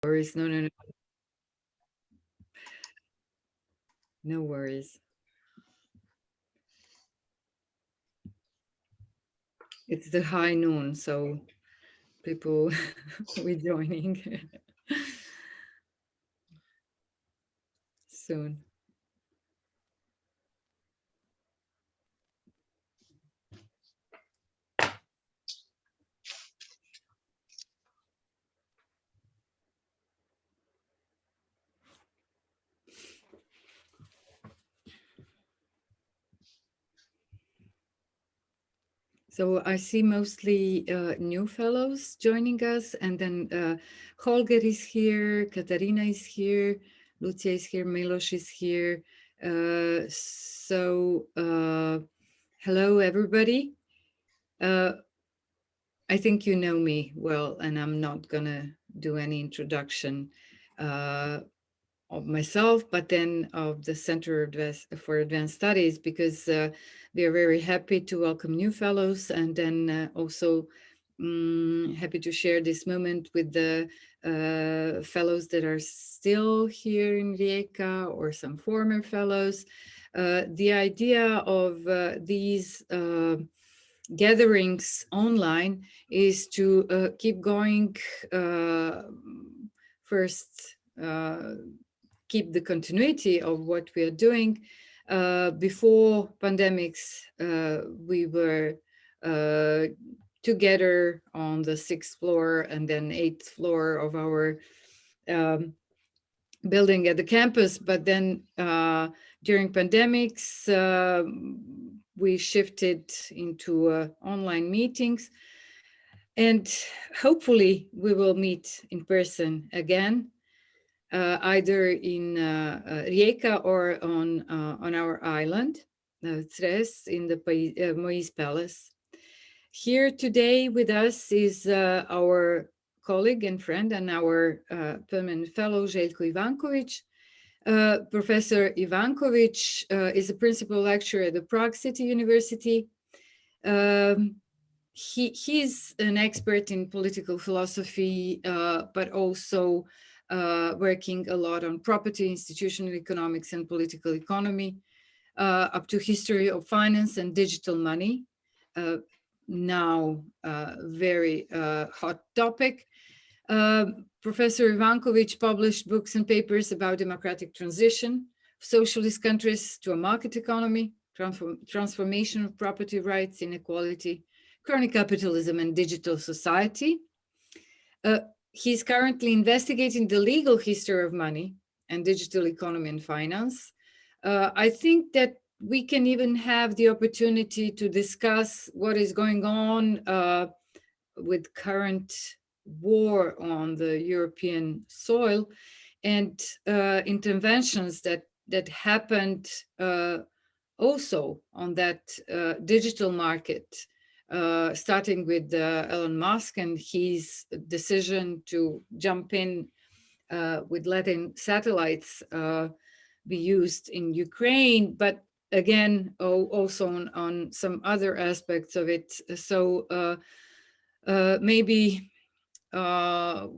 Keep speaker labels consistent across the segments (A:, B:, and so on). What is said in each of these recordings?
A: worries. No. No worries. It's the high noon, so people will be joining soon. So I see mostly new fellows joining us, and then Holger is here, Katarina is here, Lucia is here, Milos is here. Hello everybody. I think you know me well, and I'm not gonna do any introduction of myself, but then of the Center for Advanced Studies, because we are very happy to welcome new fellows, and then also happy to share this moment with the fellows that are still here in Rijeka or some former fellows. The idea of these gatherings online is to keep going. First, keep the continuity of what we are doing. Before pandemics, we were together on the 6th floor and then 8th floor of our building at the campus. But then during pandemics, we shifted into online meetings. And hopefully we will meet in person again. Either in Rijeka or on our island, Cres, in the Moïse Palace. Here today with us is our colleague and friend and our permanent fellow, Željko Ivanković. Professor Ivanković is a principal lecturer at the Prague City University. He's an expert in political philosophy, but also working a lot on property, institutional economics, and political economy, up to history of finance and digital money. Now, very hot topic. Professor Ivanković published books and papers about democratic transition, socialist countries to a market economy, transformation of property rights, inequality, crony capitalism, and digital society. He's currently investigating the legal history of money and digital economy and finance. I think that we can even have the opportunity to discuss what is going on with current war on the European soil and interventions that happened also on that digital market. Starting with Elon Musk and his decision to jump in with letting satellites be used in Ukraine, but again, also on some other aspects of it. So maybe I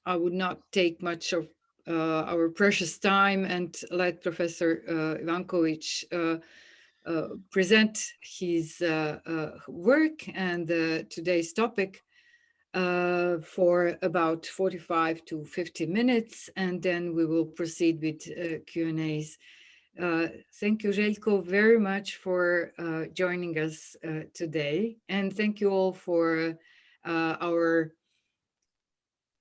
A: would not take much of our precious time and let Professor Ivanković present his work and today's topic for about 45 to 50 minutes, and then we will proceed with Q&As. Thank you, Željko, very much for joining us today, and thank you all for our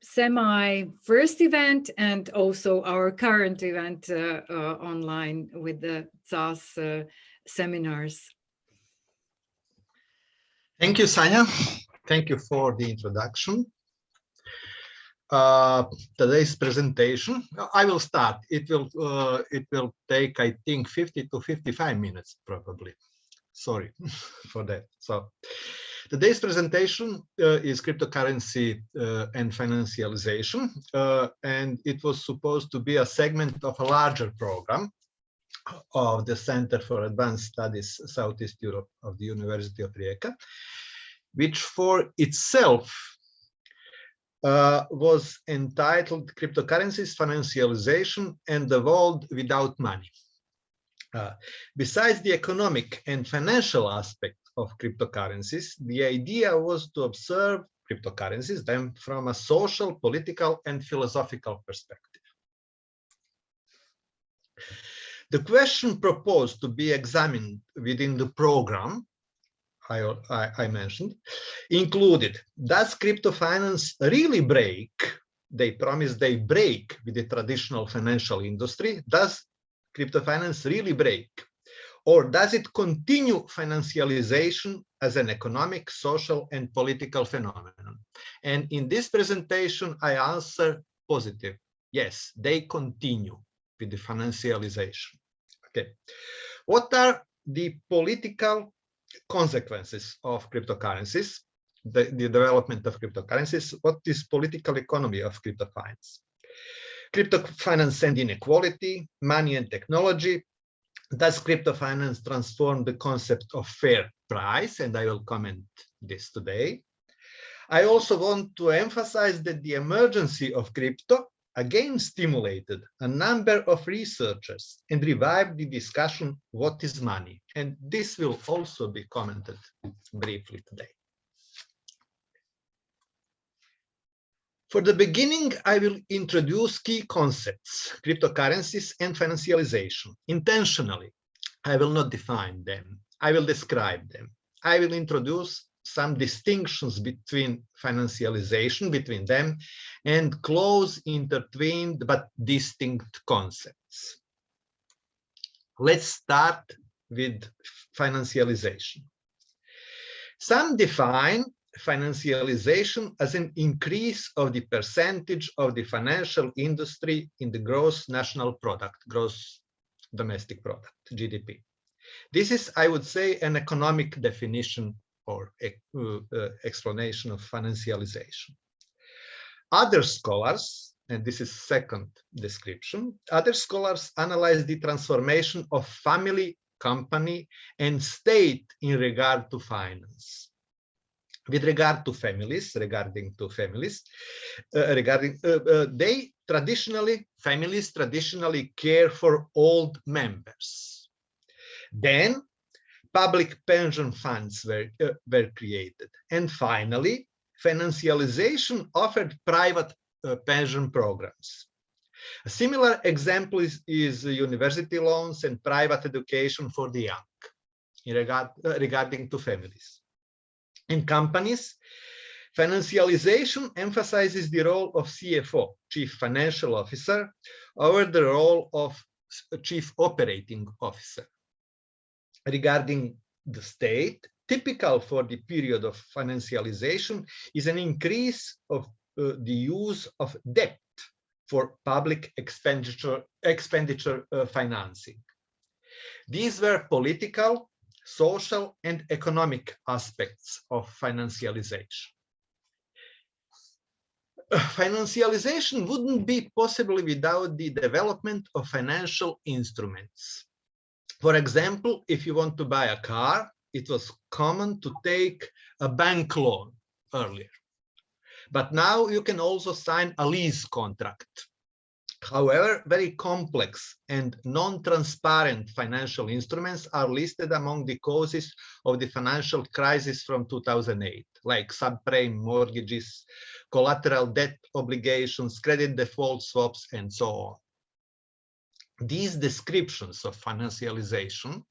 A: semi-first event and also our current event online with the CAS seminars.
B: Thank you, Sanja. Thank you for the introduction. Today's presentation, I will start. It will take, I think, 50 to 55 minutes probably. Sorry for that. So today's presentation is cryptocurrency and financialization, and it was supposed to be a segment of a larger program of the Center for Advanced Studies Southeast Europe of the University of Rijeka, which for itself was entitled Cryptocurrencies, Financialization, and the World Without Money. Besides the economic and financial aspect of cryptocurrencies, the idea was to observe cryptocurrencies then from a social, political, and philosophical perspective. The question proposed to be examined within the program I mentioned included: does crypto finance really break? They promise they break with the traditional financial industry. Does crypto finance really break? Or does it continue financialization as an economic, social, and political phenomenon? And in this presentation, I answer positive. Yes, they continue with the financialization. Okay. What are the political consequences of cryptocurrencies, the development of cryptocurrencies? What is political economy of crypto finance? Crypto finance and inequality, money and technology. Does crypto finance transform the concept of fair price? And I will comment this today. I also want to emphasize that the emergence of crypto again stimulated a number of researchers and revived the discussion, what is money? And this will also be commented briefly today. For the beginning, I will introduce key concepts, cryptocurrencies and financialization. Intentionally, I will not define them. I will describe them. I will introduce some distinctions between financialization, between them, and close intertwined but distinct concepts. Let's start with financialization. Some define financialization as an increase of the percentage of the financial industry in the gross national product, gross domestic product, GDP. This is, I would say, an economic definition or explanation of financialization. Other scholars, and this is second description, other scholars analyze the transformation of family, company, and state in regard to finance. With regard to families, families traditionally care for old members. Then public pension funds were created. And finally, financialization offered private pension programs. A similar example is university loans and private education for the young regarding to families. In companies, financialization emphasizes the role of CFO, Chief Financial Officer, over the role of Chief Operating Officer. Regarding the state, typical for the period of financialization is an increase of the use of debt for public expenditure financing. These were political, social, and economic aspects of financialization. Financialization wouldn't be possible without the development of financial instruments. For example, if you want to buy a car, it was common to take a bank loan earlier. But now you can also sign a lease contract. However, very complex and non-transparent financial instruments are listed among the causes of the financial crisis from 2008, like subprime mortgages, collateral debt obligations, credit default swaps, and so on. These descriptions of financialization,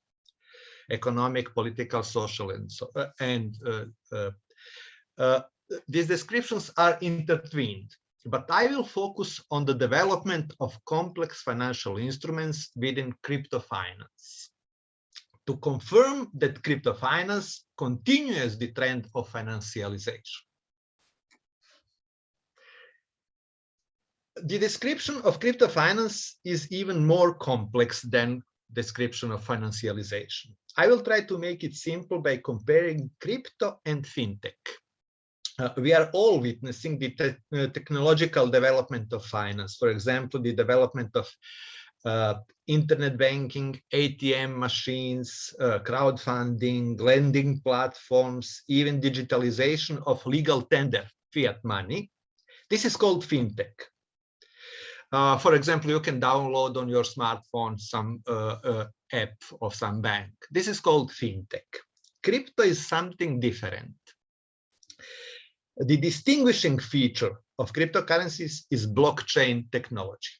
B: economic, political, social, these descriptions are intertwined. But I will focus on the development of complex financial instruments within crypto finance to confirm that crypto finance continues the trend of financialization. The description of crypto finance is even more complex than description of financialization. I will try to make it simple by comparing crypto and fintech. We are all witnessing the technological development of finance. For example, the development of internet banking, ATM machines, crowdfunding, lending platforms, even digitalization of legal tender, fiat money. This is called fintech. For example, you can download on your smartphone some app of some bank. This is called fintech. Crypto is something different. The distinguishing feature of cryptocurrencies is blockchain technology.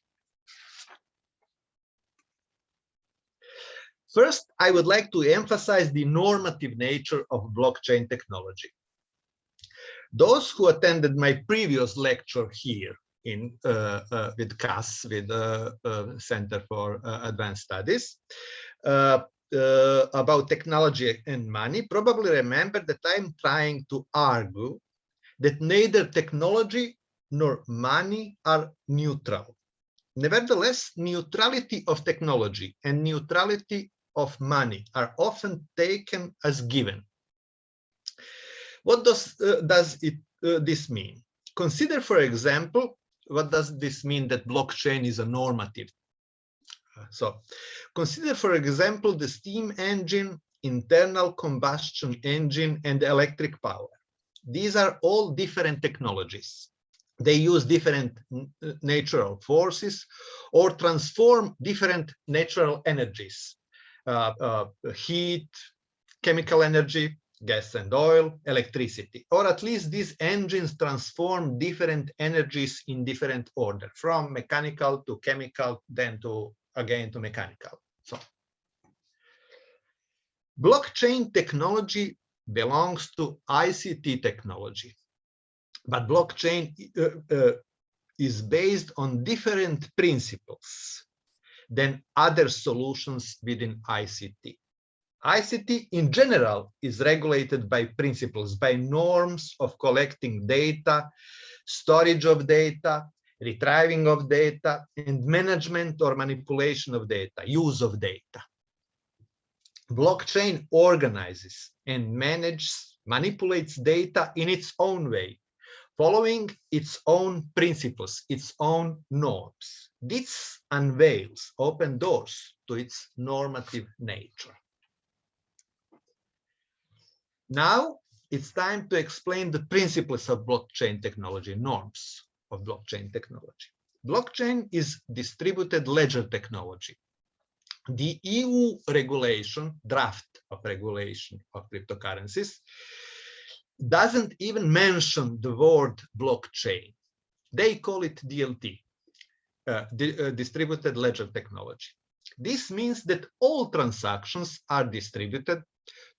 B: First, I would like to emphasize the normative nature of blockchain technology. Those who attended my previous lecture here in with CAS, with Center for Advanced Studies, about technology and money, probably remember that I'm trying to argue that neither technology nor money are neutral. Nevertheless, neutrality of technology and neutrality of money are often taken as given. What does this mean? Consider, for example, what does this mean that blockchain is a normative? So consider, for example, the steam engine, internal combustion engine, and electric power. These are all different technologies. They use different natural forces or transform different natural energies, heat, chemical energy, gas and oil, electricity, or at least these engines transform different energies in different order, from mechanical to chemical, then to again to mechanical. So blockchain technology belongs to ICT technology, but blockchain is based on different principles than other solutions within ICT. ICT in general is regulated by principles, by norms of collecting data, storage of data, retrieving of data, and management or manipulation of data, use of data. Blockchain organizes and manipulates data in its own way, following its own principles, its own norms. This unveils open doors to its normative nature. Now it's time to explain the principles of blockchain technology, norms of blockchain technology. Blockchain is distributed ledger technology. The EU regulation, draft of regulation of cryptocurrencies, doesn't even mention the word blockchain. They call it DLT, distributed ledger technology. This means that all transactions are distributed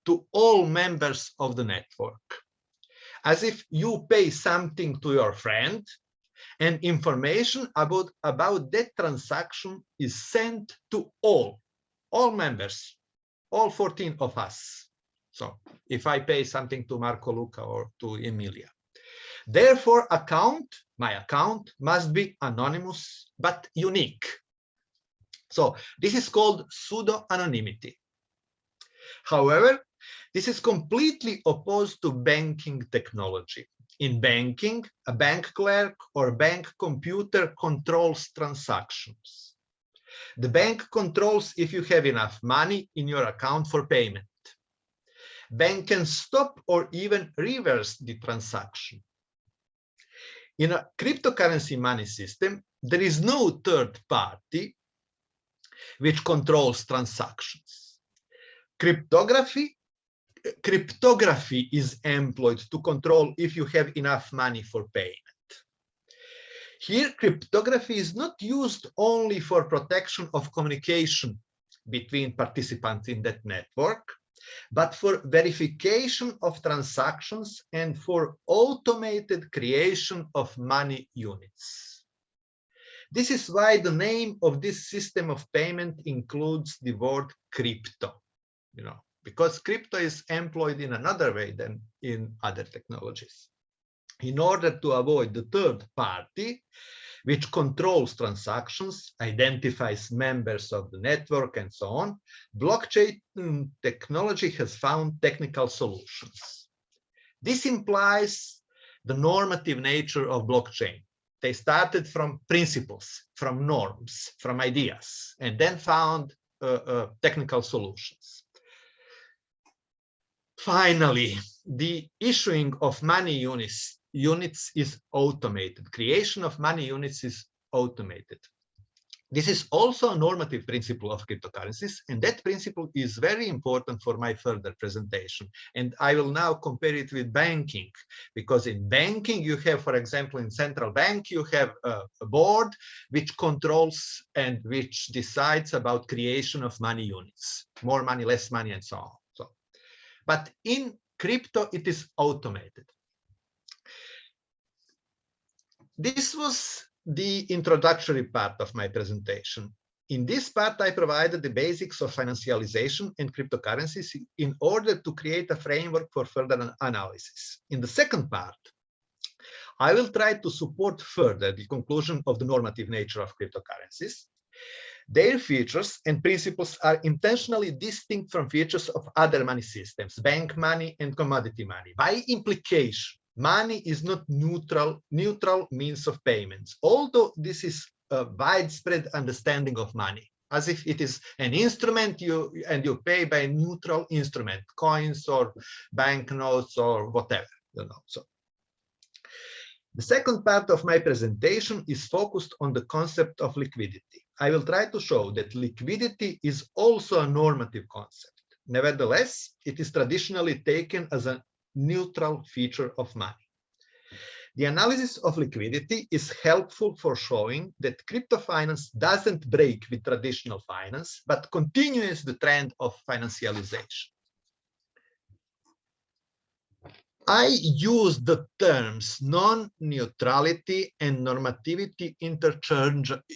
B: to all members of the network, as if you pay something to your friend and information about that transaction is sent to all members, all 14 of us. So if I pay something to Marco Luca or to Emilia, therefore my account must be anonymous but unique. So this is called pseudo-anonymity. However, this is completely opposed to banking technology. In banking, a bank clerk or bank computer controls transactions. The bank controls if you have enough money in your account for payment. Bank can stop or even reverse the transaction. In a cryptocurrency money system, there is no third party which controls transactions. Cryptography is employed to control if you have enough money for payment. Here, cryptography is not used only for protection of communication between participants in that network, but for verification of transactions and for automated creation of money units. This is why the name of this system of payment includes the word crypto, because crypto is employed in another way than in other technologies. In order to avoid the third party, which controls transactions, identifies members of the network, and so on, blockchain technology has found technical solutions. This implies the normative nature of blockchain. They started from principles, from norms, from ideas, and then found technical solutions. Finally, the issuing of money units units is automated. Creation of money units is automated. This is also a normative principle of cryptocurrencies, and that principle is very important for my further presentation. And I will now compare it with banking, because in banking you have, for example, in central bank, you have a board which controls and which decides about creation of money units, more money, less money, and so on. But in crypto, it is automated. This was the introductory part of my presentation. In this part, I provided the basics of financialization and cryptocurrencies in order to create a framework for further analysis. In the second part, I will try to support further the conclusion of the normative nature of cryptocurrencies. Their features and principles are intentionally distinct from features of other money systems, bank money and commodity money. By implication, money is not neutral means of payments, although this is a widespread understanding of money, as if it is an instrument you pay by a neutral instrument, coins or banknotes or whatever, So the second part of my presentation is focused on the concept of liquidity. I will try to show that liquidity is also a normative concept. Nevertheless, it is traditionally taken as a neutral feature of money. The analysis of liquidity is helpful for showing that crypto finance doesn't break with traditional finance, but continues the trend of financialization. I use the terms non-neutrality and normativity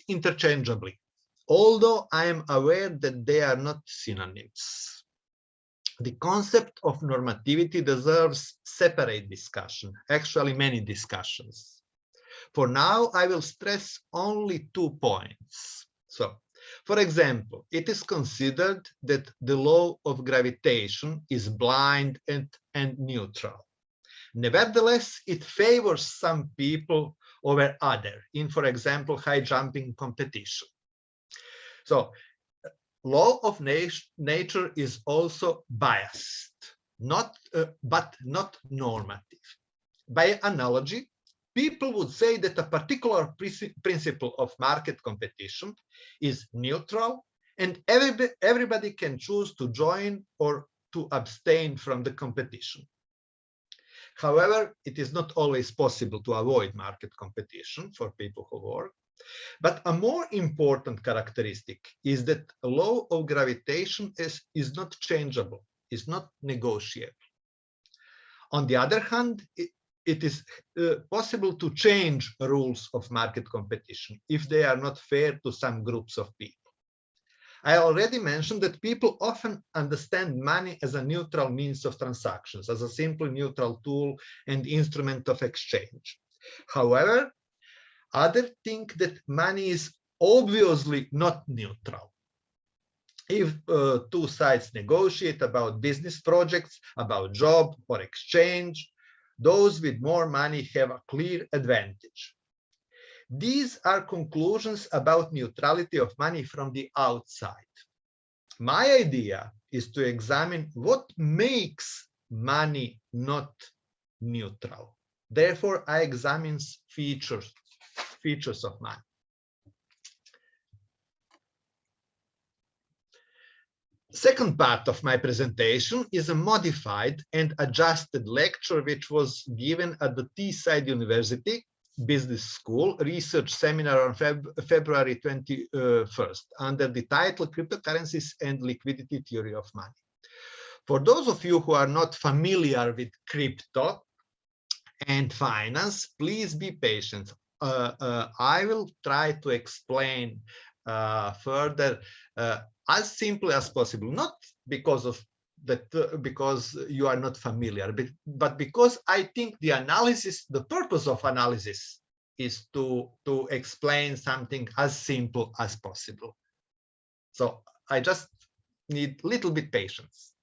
B: interchangeably, although I am aware that they are not synonyms. The concept of normativity deserves separate discussion, actually many discussions. For now, I will stress only 2 points. So, for example, it is considered that the law of gravitation is blind and neutral. Nevertheless, it favors some people over others in, for example, high jumping competition. So, law of nature is also biased, but not normative. By analogy, people would say that a particular principle of market competition is neutral, and everybody can choose to join or to abstain from the competition. However, it is not always possible to avoid market competition for people who work. But a more important characteristic is that the law of gravitation is not changeable, is not negotiable. On the other hand, it is possible to change rules of market competition if they are not fair to some groups of people. I already mentioned that people often understand money as a neutral means of transactions, as a simple neutral tool and instrument of exchange. However, others think that money is obviously not neutral. If two sides negotiate about business projects, about job or exchange, those with more money have a clear advantage. These are conclusions about neutrality of money from the outside. My idea is to examine what makes money not neutral. Therefore, I examine features of money. Second part of my presentation is a modified and adjusted lecture which was given at the Teesside University Business School Research Seminar on February 21st under the title Cryptocurrencies and Liquidity Theory of Money. For those of you who are not familiar with crypto and finance, please be patient. I will try to explain further as simply as possible, not because of that, because you are not familiar, but because I think the purpose of analysis is to explain something as simple as possible. So I just need a little bit patience.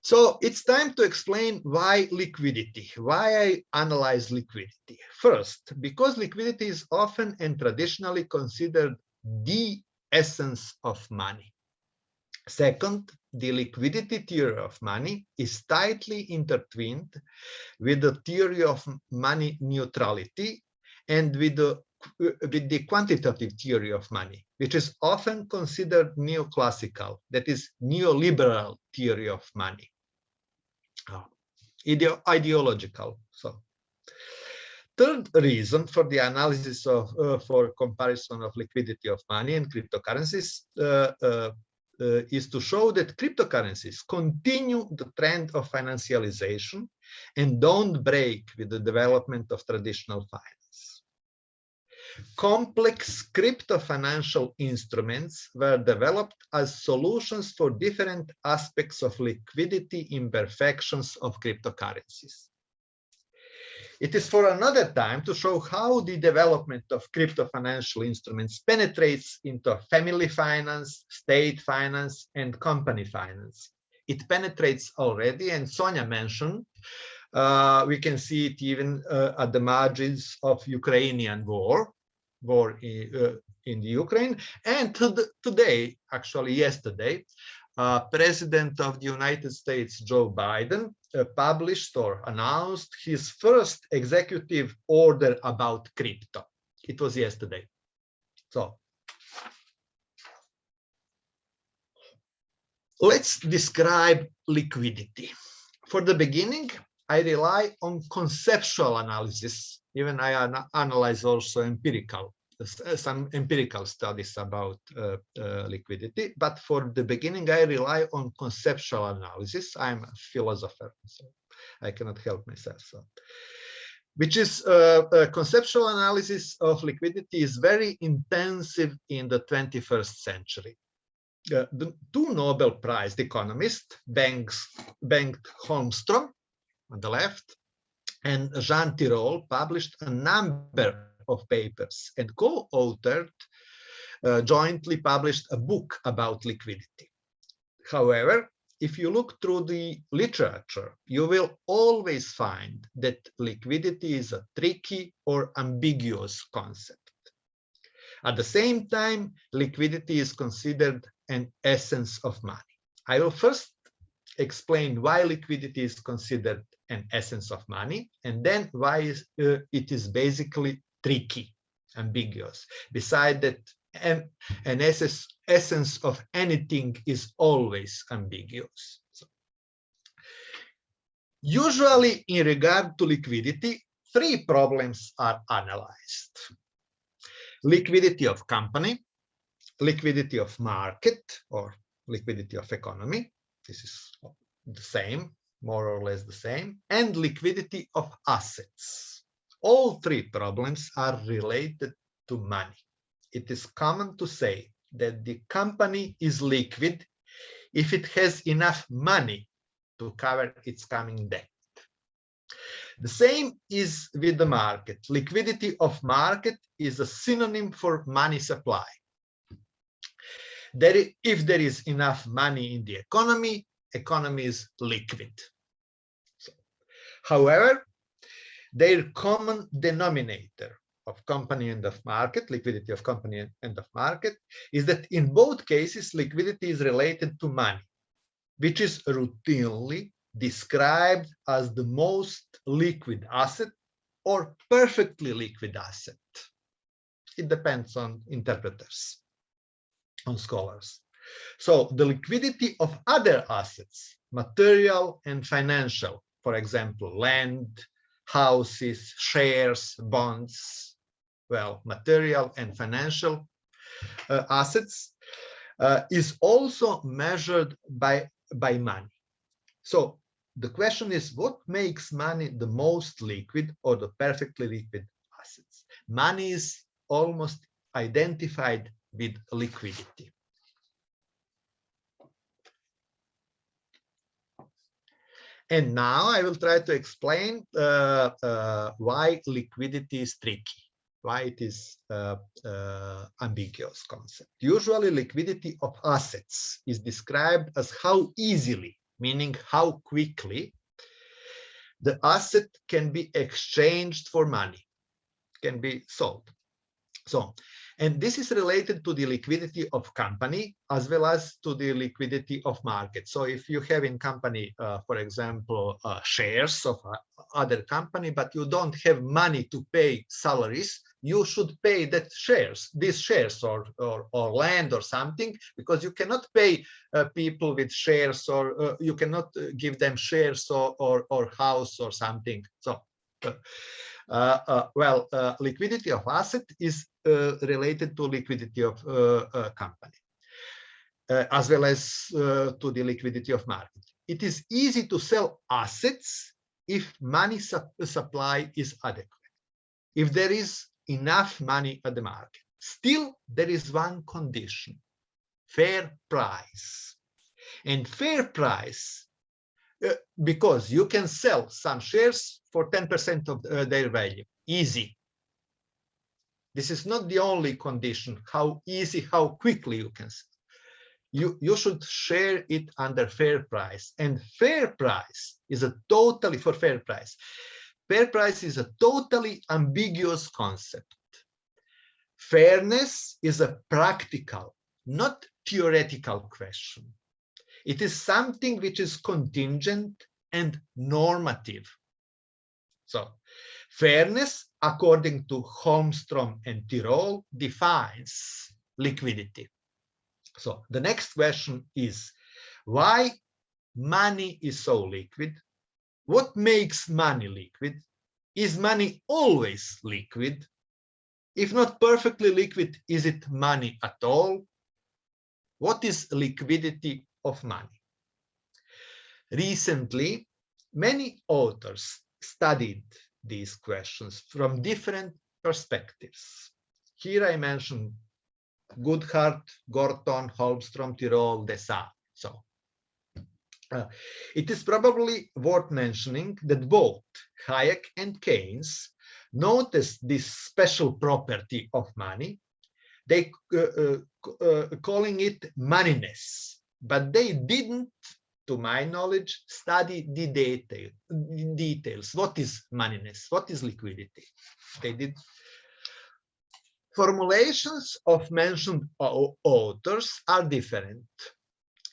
B: So it's time to explain why liquidity, why I analyze liquidity. First, because liquidity is often and traditionally considered the essence of money. Second, the liquidity theory of money is tightly intertwined with the theory of money neutrality and with the quantitative theory of money, which is often considered neoclassical, that is, neoliberal theory of money, ideological. So, third reason for the analysis of for comparison of liquidity of money and cryptocurrencies is to show that cryptocurrencies continue the trend of financialization and don't break with the development of traditional finance. Complex crypto-financial instruments were developed as solutions for different aspects of liquidity imperfections of cryptocurrencies. It is for another time to show how the development of crypto financial instruments penetrates into family finance, state finance, and company finance. It penetrates already, and Sonia mentioned, we can see it even at the margins of Ukrainian war in the Ukraine. And today, actually yesterday, President of the United States, Joe Biden, published or announced his first executive order about crypto. It was yesterday. So let's describe liquidity. For the beginning, I rely on conceptual analysis. Even I analyze also some empirical studies about liquidity, but for the beginning, I rely on conceptual analysis. I'm a philosopher, so I cannot help myself. So, which is a conceptual analysis of liquidity is very intensive in the 21st century. The two Nobel Prize economists, Bengt Holmström on the left and Jean Tirole, published a number of papers and co-authored, jointly published a book about liquidity. However, if you look through the literature, you will always find that liquidity is a tricky or ambiguous concept. At the same time, liquidity is considered an essence of money. I will first explain why liquidity is considered an essence of money, and then why it is basically tricky, ambiguous. Besides that, an essence of anything is always ambiguous. So, usually, in regard to liquidity, three problems are analyzed: liquidity of company, liquidity of market, or liquidity of economy. This is the same, more or less the same, and liquidity of assets. All three problems are related to money. It is common to say that the company is liquid if it has enough money to cover its coming debt. The same is with the market. Liquidity of market is a synonym for money supply. If there is enough money in the economy, economy is liquid. So, however, their common denominator of company and of market, liquidity of company and of market, is that in both cases, liquidity is related to money, which is routinely described as the most liquid asset or perfectly liquid asset. It depends on interpreters, on scholars. So the liquidity of other assets, material and financial, for example, land, houses, shares, bonds, well, material and financial assets, is also measured by money. So the question is, what makes money the most liquid or the perfectly liquid assets? Money is almost identified with liquidity. And now I will try to explain why liquidity is tricky, why it is ambiguous concept. Usually liquidity of assets is described as how easily, meaning how quickly, the asset can be exchanged for money, can be sold. So And this is related to the liquidity of company as well as to the liquidity of market. So if you have in company, for example, shares of other company, but you don't have money to pay salaries, you should pay that these shares or land or something, because you cannot pay people with shares, or you cannot give them shares or house or something. So liquidity of asset is related to liquidity of company, as well as to the liquidity of market. It is easy to sell assets if money supply is adequate, if there is enough money at the market. Still, there is one condition: fair price. And fair price, because you can sell some shares for 10% of their value, easy. This is not the only condition, how easy, how quickly you can sell. You should share it under fair price. And fair price is a totally, for fair price is a totally ambiguous concept. Fairness is a practical, not theoretical question. It is something which is contingent and normative. So, fairness, according to Holmstrom and Tirole, defines liquidity. So, the next question is, why money is so liquid? What makes money liquid? Is money always liquid? If not perfectly liquid, is it money at all? What is liquidity of money? Recently, many authors studied these questions from different perspectives. Here I mention Goodhart, Gorton, Holmstrom, Tirole, Desart. So, it is probably worth mentioning that both Hayek and Keynes noticed this special property of money. They calling it moneyness, but they didn't, to my knowledge, study the details. What is moneyness? What is liquidity? They did. Formulations of mentioned authors are different.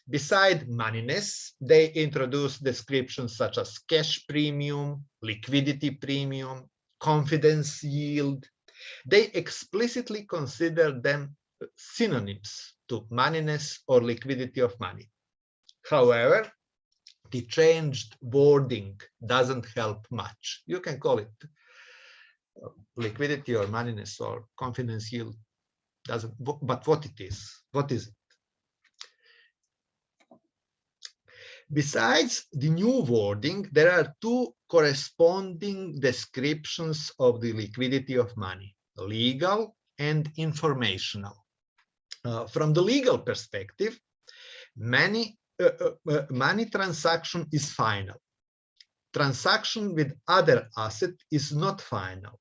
B: Beside moneyness, they introduce descriptions such as cash premium, liquidity premium, confidence yield. They explicitly consider them synonyms to moneyness or liquidity of money. However, the changed wording doesn't help much. You can call it liquidity or moneyness or confidence yield, but what it is, what is it? Besides the new wording, there are two corresponding descriptions of the liquidity of money: legal and informational. From the legal perspective, money transaction is final. Transaction with other asset is not final.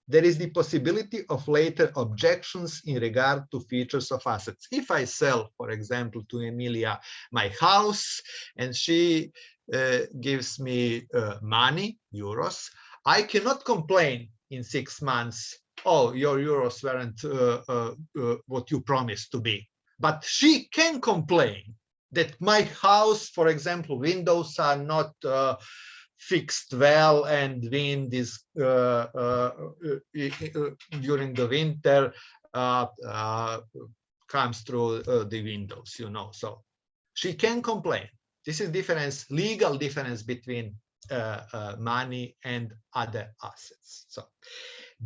B: There is the possibility of later objections in regard to features of assets. If I sell, for example, to Emilia my house, and she gives me money, euros, I cannot complain in 6 months, oh, your euros weren't what you promised to be. But she can complain that my house, for example, windows are not fixed well, and wind is during the winter comes through the windows, you know. So she can complain. This is difference, legal difference between money and other assets. So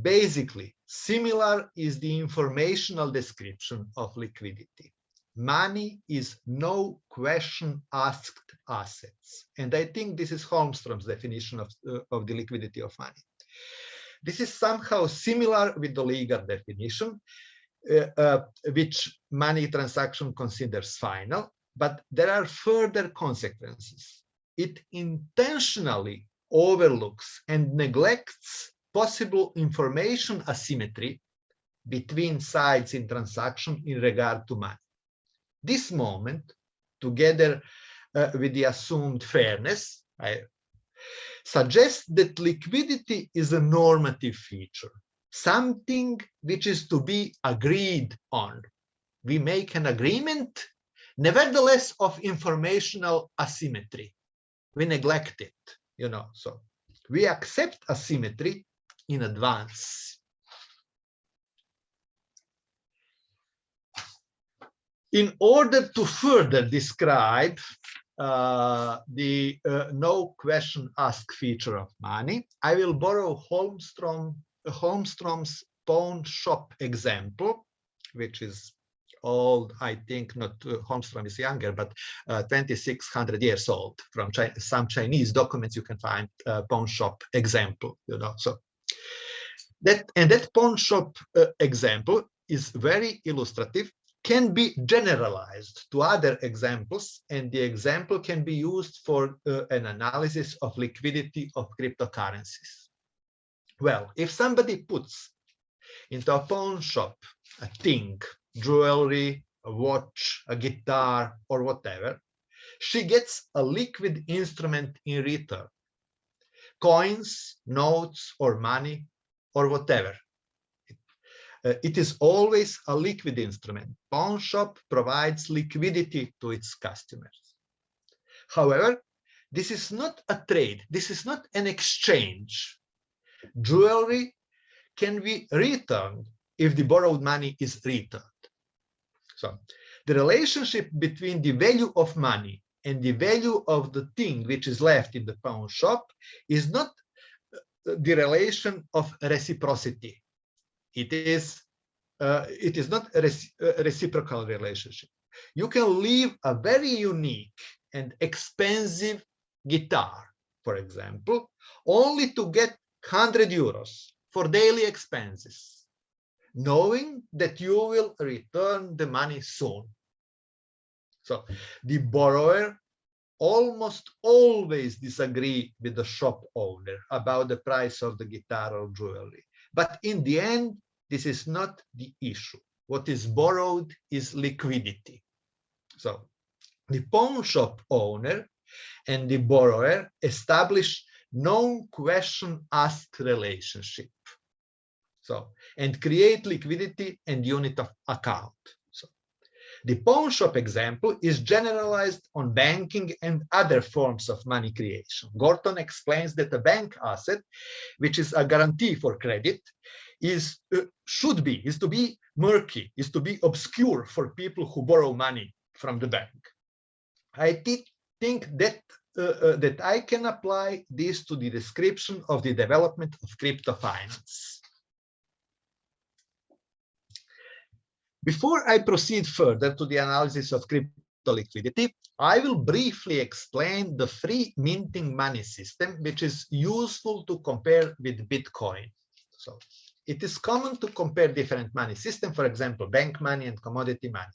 B: basically, similar is the informational description of liquidity. Money is no question asked assets. And I think this is Holmstrom's definition of the liquidity of money. This is somehow similar with the legal definition, which money transaction considers final, but there are further consequences. It intentionally overlooks and neglects possible information asymmetry between sides in transaction in regard to money. This moment, together with the assumed fairness, suggests that liquidity is a normative feature. something which is to be agreed on. We make an agreement, nevertheless, of informational asymmetry. We neglect it, so we accept asymmetry in advance. In order to further describe the no question asked feature of money, I will borrow Holmstrom's Pawnshop example, which is old, I think, not Holmstrom is younger, but 2,600 years old. From some Chinese documents, you can find Pawnshop example, So that Pawnshop example is very illustrative, can be generalized to other examples, and the example can be used for an analysis of liquidity of cryptocurrencies. Well, if somebody puts into a pawn shop a thing, jewelry, a watch, a guitar, or whatever, she gets a liquid instrument in return. Coins, notes, or money, or whatever. It is always a liquid instrument. Pawnshop provides liquidity to its customers. However, this is not a trade. This is not an exchange. Jewelry can be returned if the borrowed money is returned. So the relationship between the value of money and the value of the thing which is left in the pawn shop is not the relation of reciprocity. It is not a reciprocal relationship. You can leave a very unique and expensive guitar, for example, only to get 100 euros for daily expenses, knowing that you will return the money soon. So the borrower almost always disagree with the shop owner about the price of the guitar or jewelry. But in the end, this is not the issue. What is borrowed is liquidity. So the pawn shop owner and the borrower establish no question asked relationship. So, and create liquidity and unit of account. So the pawn shop example is generalized on banking and other forms of money creation. Gorton explains that a bank asset, which is a guarantee for credit, is to be murky, is to be obscure for people who borrow money from the bank. I think that that I can apply this to the description of the development of crypto finance. Before I proceed further to the analysis of crypto liquidity, I will briefly explain the free minting money system, which is useful to compare with Bitcoin. So it is common to compare different money systems, for example, bank money and commodity money.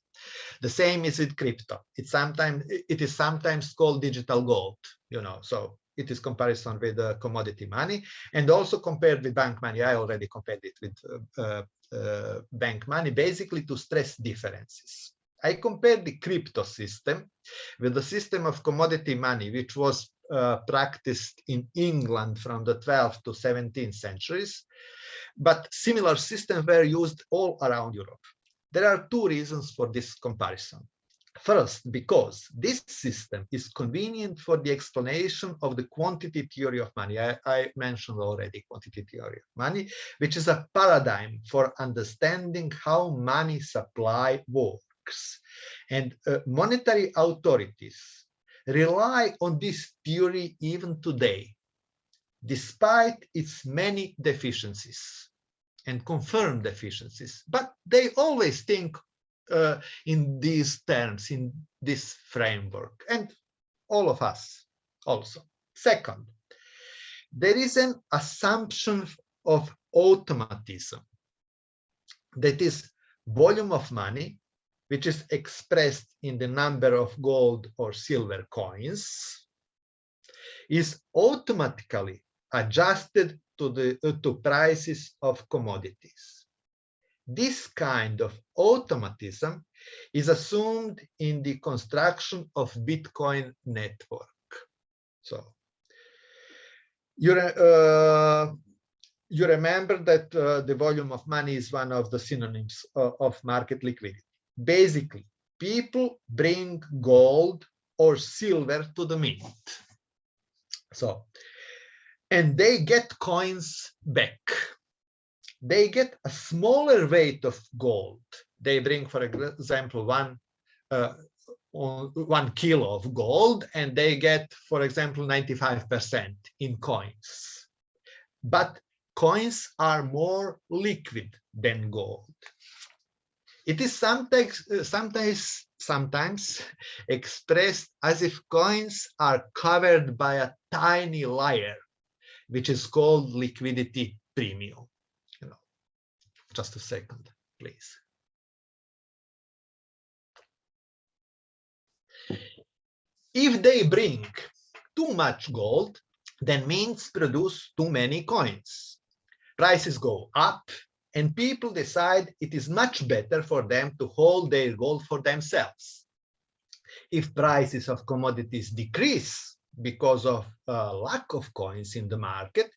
B: The same is with crypto. It is sometimes called digital gold, so it is comparison with commodity money and also compared with bank money. I already compared it with bank money, basically to stress differences. I compared the crypto system with the system of commodity money, which was practiced in England from the 12th to 17th centuries, but similar systems were used all around Europe. There are two reasons for this comparison. First, because this system is convenient for the explanation of the quantity theory of money. I mentioned already quantity theory of money, which is a paradigm for understanding how money supply works. And monetary authorities rely on this theory even today, despite its many deficiencies and confirmed deficiencies. But they always think in these terms, in this framework, and all of us also. Second, there is an assumption of automatism, that is, volume of money, which is expressed in the number of gold or silver coins, is automatically adjusted to prices of commodities. This kind of automatism is assumed in the construction of Bitcoin network. So you remember that the volume of money is one of the synonyms of market liquidity. Basically, people bring gold or silver to the mint. So, and they get coins back. They get a smaller weight of gold. They bring, for example, 1 kilo of gold, and they get, for example, 95% in coins. But coins are more liquid than gold. It is sometimes expressed as if coins are covered by a tiny layer, which is called liquidity premium. Just a second, please. If they bring too much gold, then mints produce too many coins. Prices go up, and people decide it is much better for them to hold their gold for themselves. If prices of commodities decrease because of lack of coins in the market,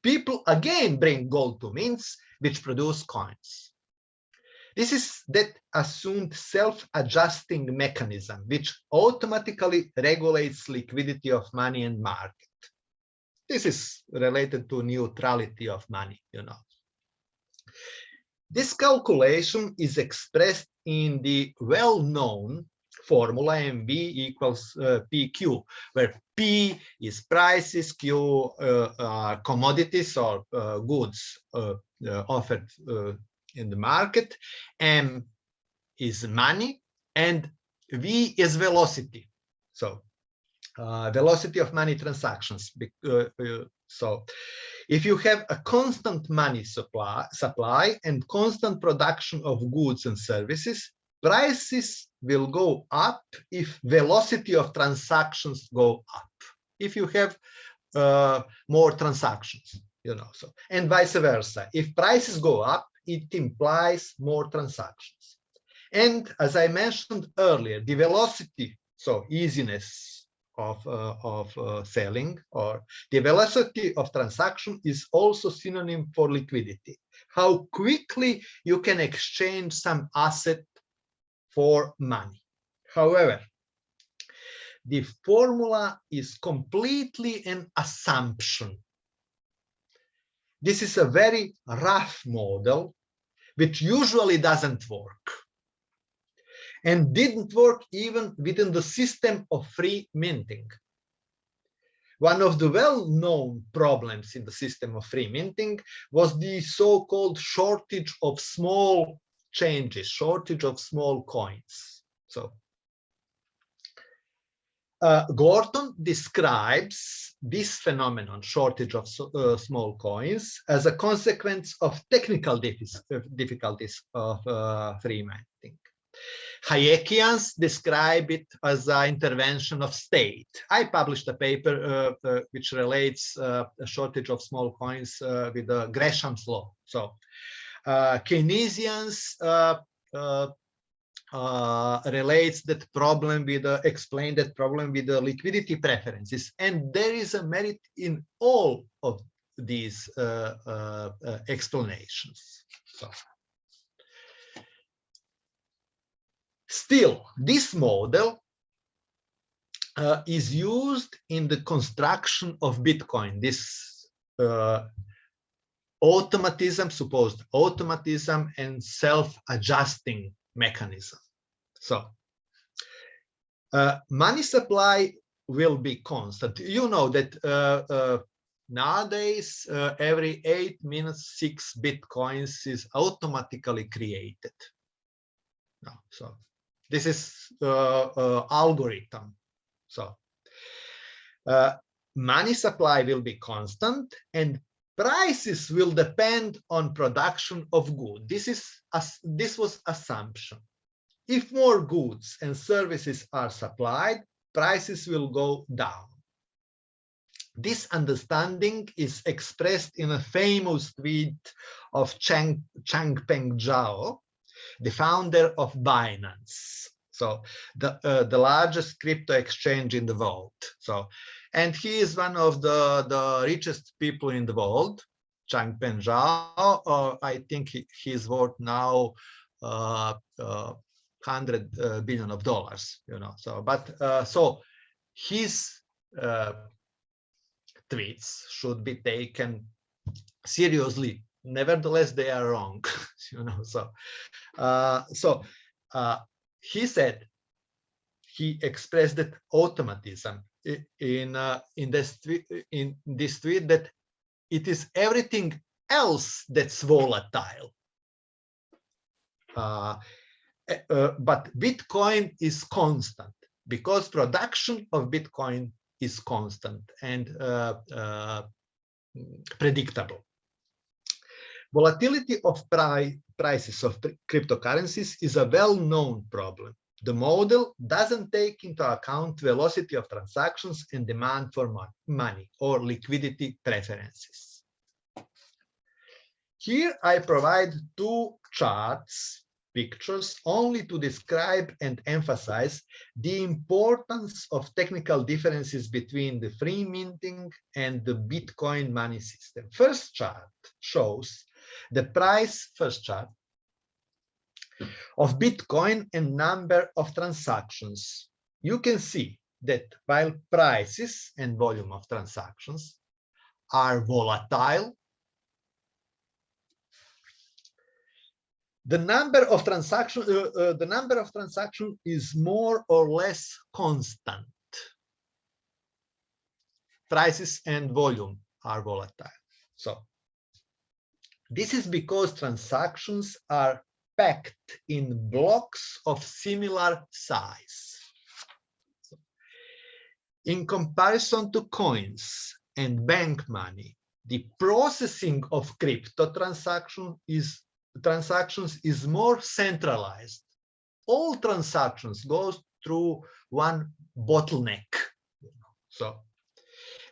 B: people again bring gold to mints, which produce coins. This is that assumed self-adjusting mechanism, which automatically regulates liquidity of money and market. This is related to neutrality of money, This calculation is expressed in the well-known formula MV equals PQ, where P is prices, Q commodities or goods offered in the market, M is money, and V is velocity. So velocity of money transactions. So if you have a constant money supply and constant production of goods and services, prices will go up if velocity of transactions go up. If you have more transactions, so, and vice versa. If prices go up, it implies more transactions. And as I mentioned earlier, the velocity, so easiness of selling, or the velocity of transaction, is also synonym for liquidity. How quickly you can exchange some asset for money. However, the formula is completely an assumption. This is a very rough model, which usually doesn't work, and didn't work even within the system of free minting. One of the well-known problems in the system of free minting was the so-called shortage of small changes, shortage of small coins. So Gorton describes this phenomenon, shortage of small coins, as a consequence of technical difficulties of free minting. Hayekians describe it as an intervention of state. I published a paper which relates a shortage of small coins with Gresham's law. So Keynesians relates that problem with explain that problem with the liquidity preferences, and there is a merit in all of these explanations. So, still, this model is used in the construction of Bitcoin. This automatism, supposed automatism, and self-adjusting mechanism. So money supply will be constant. You know that nowadays every 8 minutes 6 bitcoins is automatically created. No, so this is algorithm. So money supply will be constant, and prices will depend on production of goods. This was assumption. If more goods and services are supplied, prices will go down. This understanding is expressed in a famous tweet of Changpeng Zhao, the founder of Binance. So the largest crypto exchange in the world. So, and he is one of the richest people in the world. Changpeng Zhao. I think he's worth now $100 billion, you know. So, but so his tweets should be taken seriously. Nevertheless, they are wrong, you know. So, he said, he expressed that automatism in this tweet, that it is everything else that's volatile. But Bitcoin is constant because production of Bitcoin is constant and predictable. Volatility of prices of cryptocurrencies is a well-known problem. The model doesn't take into account velocity of transactions and demand for money or liquidity preferences. Here I provide two pictures only to describe and emphasize the importance of technical differences between the free minting and the Bitcoin money system. First chart shows the price, of Bitcoin and number of transactions. You can see that while prices and volume of transactions are volatile, the number of transactions is more or less constant. Prices and volume are volatile. So this is because transactions are packed in blocks of similar size. So, in comparison to coins and bank money, the processing of crypto transactions is more centralized. All transactions go through one bottleneck. So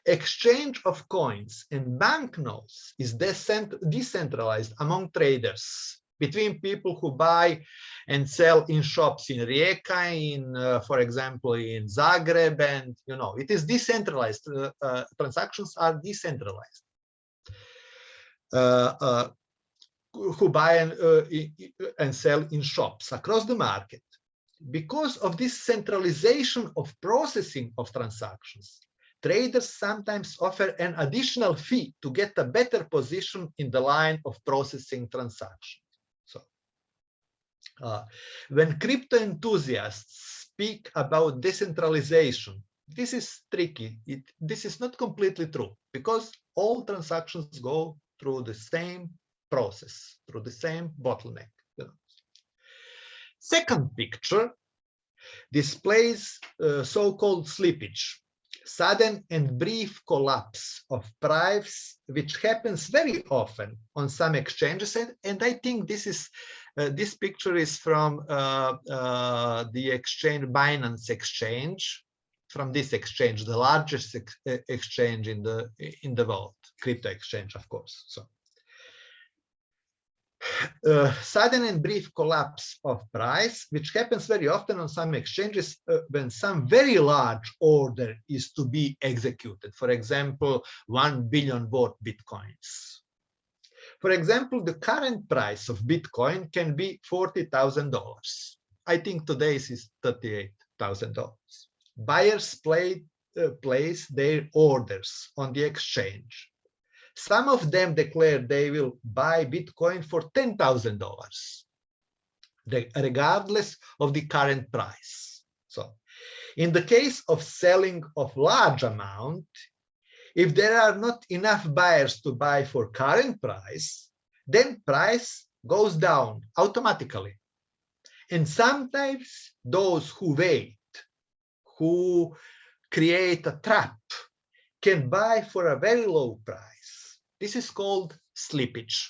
B: exchange of coins and banknotes is decentralized among traders, between people who buy and sell in shops in Rijeka, for example, in Zagreb, and you know, it is decentralized. Transactions are decentralized. Who buy and sell in shops across the market. Because of this centralization of processing of transactions, traders sometimes offer an additional fee to get a better position in the line of processing transactions. So, when crypto enthusiasts speak about decentralization, this is tricky. This is not completely true because all transactions go through the same process, through the same bottleneck. Second picture displays so-called slippage, sudden and brief collapse of price, which happens very often on some exchanges. And I think this is this picture is from the exchange, Binance exchange, from this exchange, the largest exchange in the world, crypto exchange, of course. So. Sudden and brief collapse of price, which happens very often on some exchanges when some very large order is to be executed. For example, 1 billion worth Bitcoins. For example, the current price of Bitcoin can be $40,000. I think today's is $38,000. Buyers place their orders on the exchange. Some of them declare they will buy Bitcoin for $10,000, regardless of the current price. So, in the case of selling of large amount, if there are not enough buyers to buy for current price, then price goes down automatically. And sometimes those who wait, who create a trap, can buy for a very low price. This is called slippage.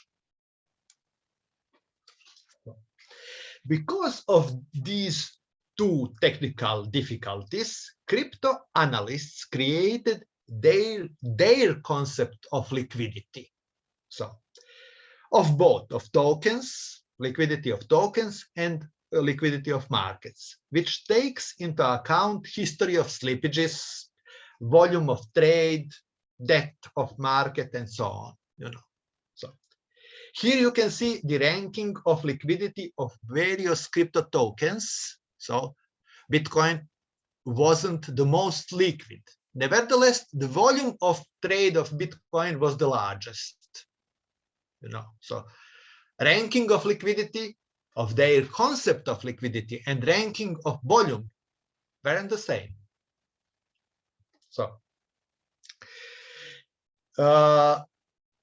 B: Because of these two technical difficulties, crypto analysts created their concept of liquidity. So, of both, of tokens, liquidity of tokens, and liquidity of markets, which takes into account history of slippages, volume of trade, depth of market, and so on. You know, Here you can see the ranking of liquidity of various crypto tokens. So Bitcoin wasn't the most liquid. Nevertheless, the volume of trade of Bitcoin was the largest. So ranking of liquidity, of their concept of liquidity, and ranking of volume weren't the same. So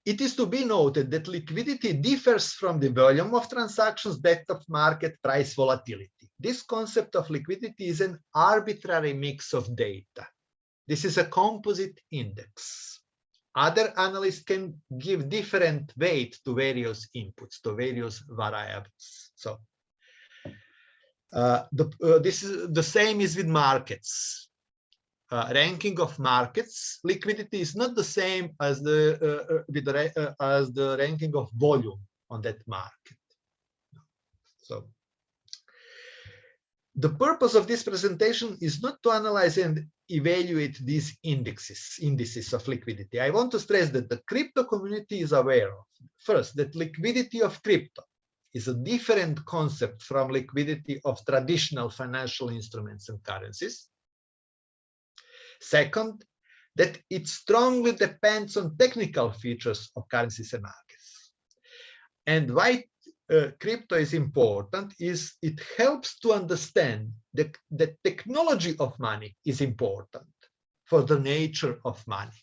B: it is to be noted that liquidity differs from the volume of transactions, depth of market, price volatility. This concept of liquidity is an arbitrary mix of data. This is a composite index. Other analysts can give different weight to various inputs, to various variables. So this is the same is with markets. Ranking of markets, liquidity is not the same as the ranking of volume on that market. So the purpose of this presentation is not to analyze and evaluate these indices of liquidity. I want to stress that the crypto community is aware of, first, that liquidity of crypto is a different concept from liquidity of traditional financial instruments and currencies. Second, that it strongly depends on technical features of currencies and markets. And why crypto is important is it helps to understand that the technology of money is important for the nature of money.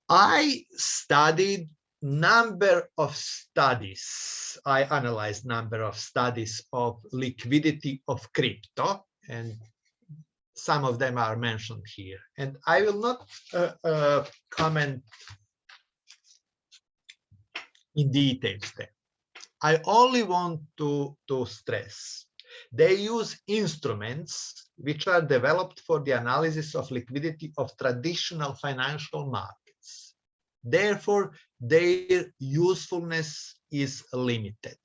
B: I studied number of studies. I analyzed number of studies of liquidity of crypto, and some of them are mentioned here. And I will not comment in details there. I only want to stress they use instruments which are developed for the analysis of liquidity of traditional financial markets. Therefore, their usefulness is limited.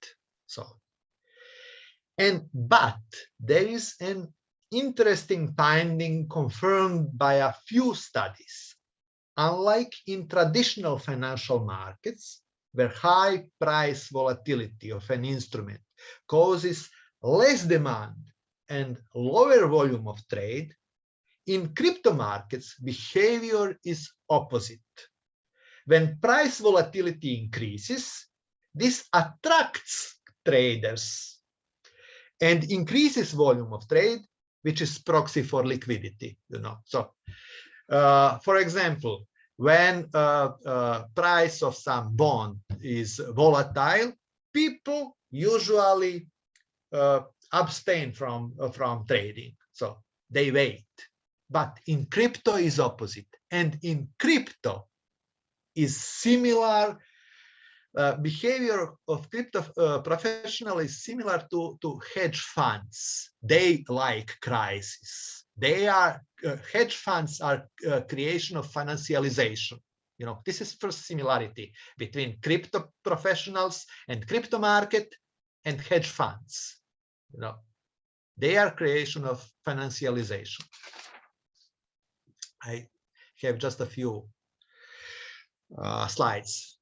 B: But there is an interesting finding confirmed by a few studies. Unlike in traditional financial markets, where high price volatility of an instrument causes less demand and lower volume of trade, in crypto markets, behavior is opposite. When price volatility increases, this attracts traders and increases volume of trade, which is proxy for liquidity. So, for example, when price of some bond is volatile, people usually abstain from trading. So they wait. But in crypto is opposite. And in crypto is similar, behavior of crypto professional is similar to hedge funds. They like crisis. They are hedge funds are creation of financialization. This is first similarity between crypto professionals and crypto market and hedge funds. They are creation of financialization. I have just a few slides.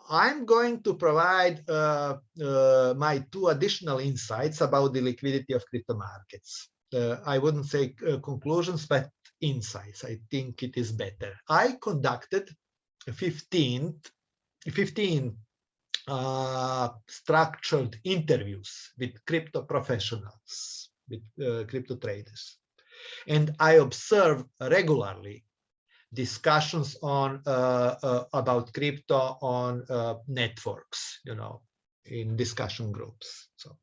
B: I'm going to provide my two additional insights about the liquidity of crypto markets. I wouldn't say conclusions, but insights. I think it is better. I conducted 15 structured interviews with crypto professionals, with crypto traders. And I observe regularly discussions on about crypto on networks, in discussion groups. So,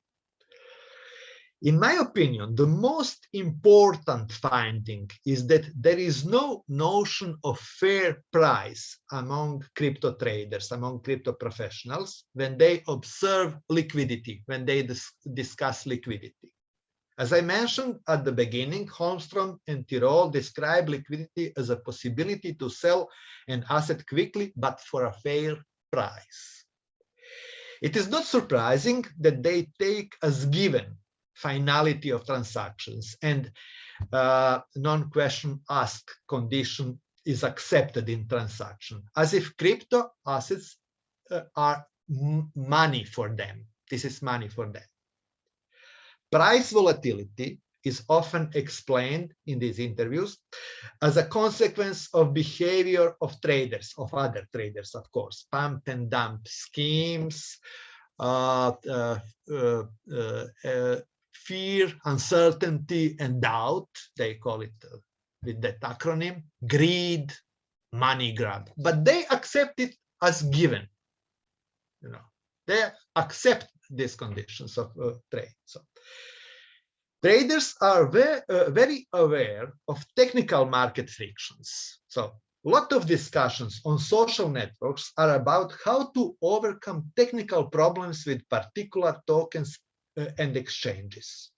B: in my opinion, the most important finding is that there is no notion of fair price among crypto traders, among crypto professionals, when they observe liquidity, when they discuss liquidity. As I mentioned at the beginning, Holmstrom and Tirole describe liquidity as a possibility to sell an asset quickly, but for a fair price. It is not surprising that they take as given finality of transactions, and non-question asked condition is accepted in transaction, as if crypto assets are money for them. This is money for them. Price volatility is often explained in these interviews as a consequence of behavior of traders, of other traders, of course, pump and dump schemes, fear, uncertainty, and doubt. They call it with that acronym, greed, money grab. But they accept it as given. You know, they accept these conditions of trade. So traders are very aware of technical market frictions. So a lot of discussions on social networks are about how to overcome technical problems with particular tokens and exchanges.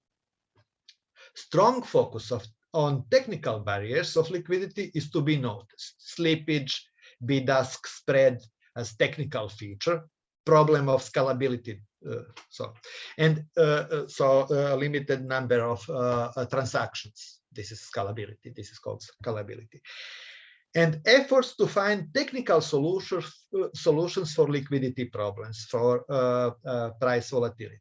B: Strong focus on technical barriers of liquidity is to be noticed. Slippage, bid-ask spread as technical feature, problem of scalability, limited number of transactions. This is scalability. This is called scalability. And efforts to find technical solutions for liquidity problems, for price volatility.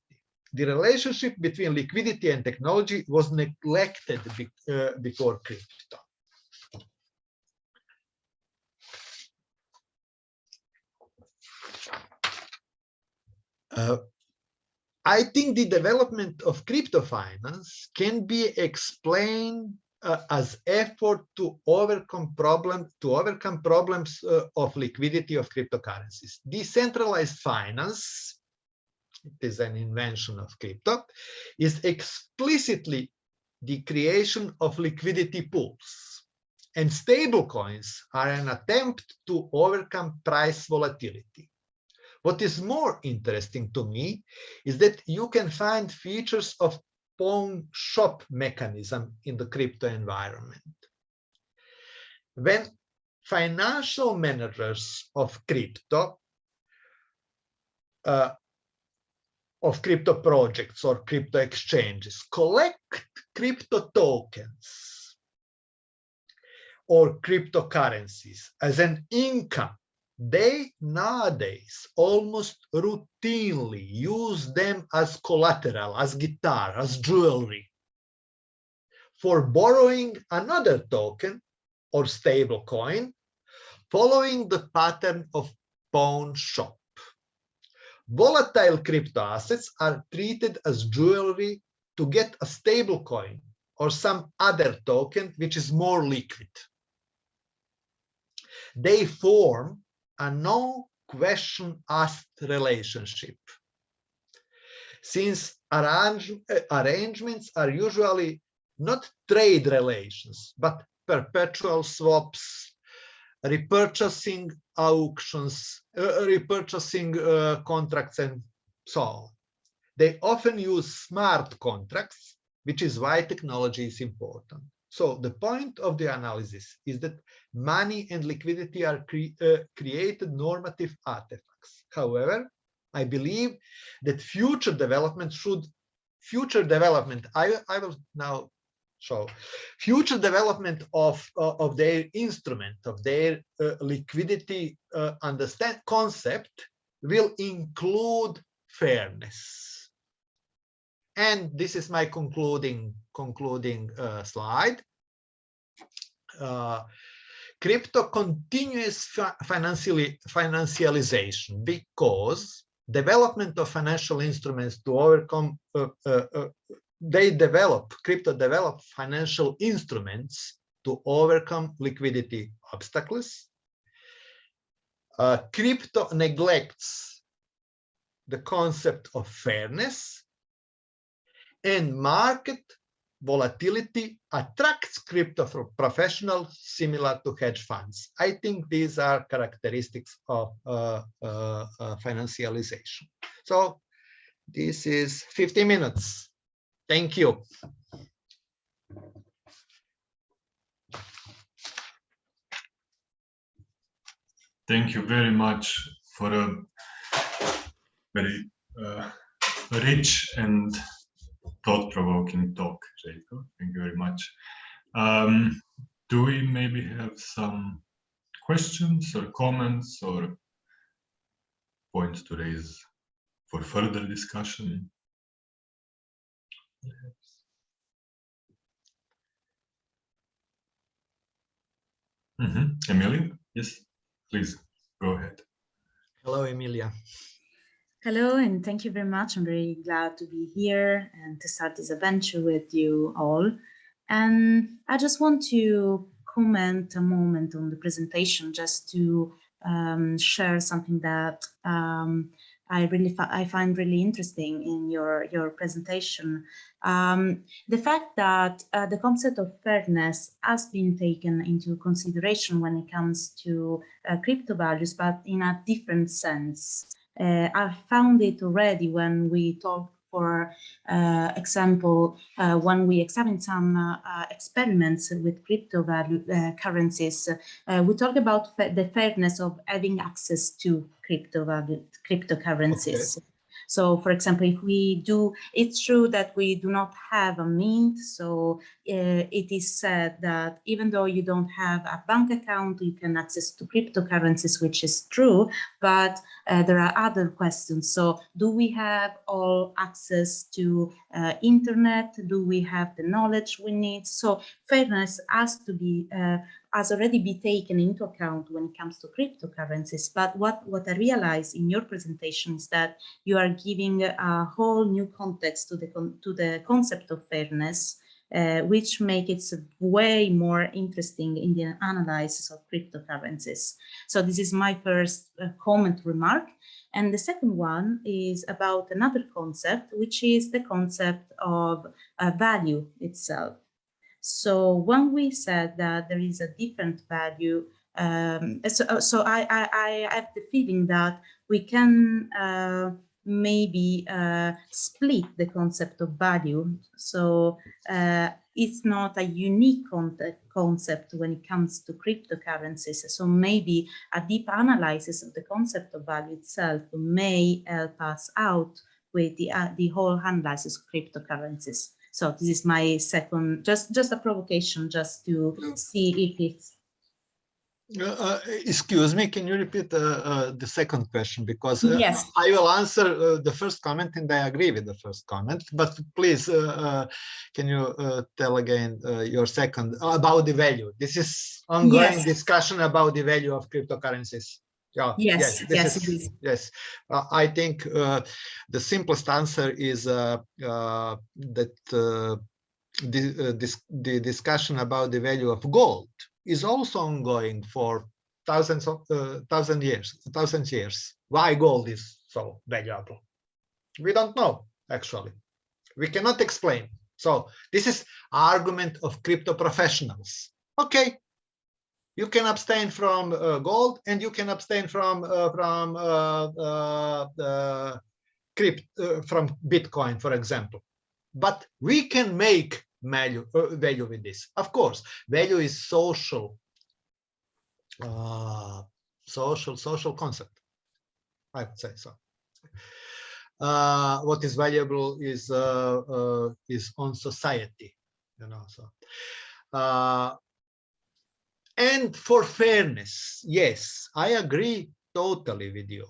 B: The relationship between liquidity and technology was neglected before crypto. I think the development of crypto finance can be explained as effort to overcome problems of liquidity of cryptocurrencies. Decentralized finance, it is an invention of crypto, is explicitly the creation of liquidity pools, and stablecoins are an attempt to overcome price volatility. What is more interesting to me is that you can find features of Pawnshop mechanism in the crypto environment. When financial managers of crypto projects or crypto exchanges collect crypto tokens or cryptocurrencies as an income, they nowadays almost routinely use them as collateral, as guitar, as jewelry, for borrowing another token or stable coin, following the pattern of Pawnshop. Volatile crypto assets are treated as jewelry to get a stable coin or some other token which is more liquid. They form a no question asked relationship. Since arrangements are usually not trade relations, but perpetual swaps, repurchasing auctions, repurchasing contracts, and so on. They often use smart contracts, which is why technology is important. So the point of the analysis is that money and liquidity are created normative artifacts. However, I believe that future development, I will now show, future development of their instrument, of their liquidity concept will include fairness. And this is my concluding slide. Crypto continuous financialization, because development of financial instruments to overcome, crypto develop financial instruments to overcome liquidity obstacles. Crypto neglects the concept of fairness, and market volatility attracts crypto professionals similar to hedge funds. I think these are characteristics of financialization. So this is 50 minutes. Thank you.
C: Thank you very much for a very rich and thought-provoking talk, Željko. Thank you very much. Do we maybe have some questions or comments or points to raise for further discussion? Emilia, yes, please go ahead.
B: Hello, Emilia.
D: Hello, and thank you very much. I'm very glad to be here and to start this adventure with you all. And I just want to comment a moment on the presentation, just to share something that I find really interesting in your presentation. The fact that the concept of fairness has been taken into consideration when it comes to crypto values, but in a different sense. I found it already when we talk, for example, when we examine some experiments with crypto currencies, we talk about the fairness of having access to cryptocurrencies. Okay. So, for example, if we do, it's true that we do not have a mint. So it is said that even though you don't have a bank account, you can access to cryptocurrencies, which is true. But there are other questions. So do we have all access to internet? Do we have the knowledge we need? So fairness has to be has already been taken into account when it comes to cryptocurrencies. But what I realized in your presentation is that you are giving a whole new context to the concept of fairness, which makes it way more interesting in the analysis of cryptocurrencies. So this is my first remark. And the second one is about another concept, which is the concept of value itself. So when we said that there is a different value, so I have the feeling that we can maybe split the concept of value. So it's not a unique concept when it comes to cryptocurrencies. So maybe a deep analysis of the concept of value itself may help us out with the whole analysis of cryptocurrencies. So this is my second, just a provocation, just to see if it's.
B: Excuse me, can you repeat the second question? Because
D: yes.
B: I will answer the first comment and I agree with the first comment, but please, can you tell again your second about the value? This is ongoing discussion about the value of cryptocurrencies. Yeah,
D: yes.
B: Yes. I think the simplest answer is that the discussion about the value of gold is also ongoing for thousands years. Why gold is so valuable? We don't know, actually. We cannot explain. So this is argument of crypto professionals. Okay, you can abstain from gold and you can abstain from Bitcoin, for example. But we can make value with this. Of course, value is social concept, I would say so. What is valuable is on society, you know. So, and for fairness, yes, I agree totally with you.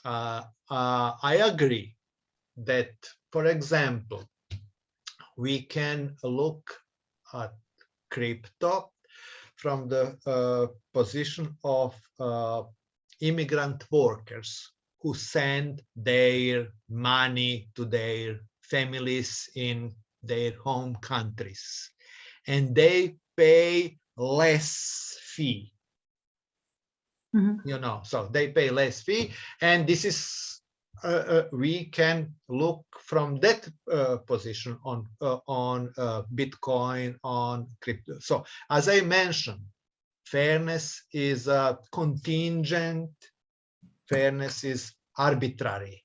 B: I agree that, for example, we can look at crypto from the position of immigrant workers who send their money to their families in their home countries, and they pay less fee. You know, so they pay less fee, and this is we can look from that position on Bitcoin, on crypto. So as I mentioned, fairness is contingent, fairness is arbitrary.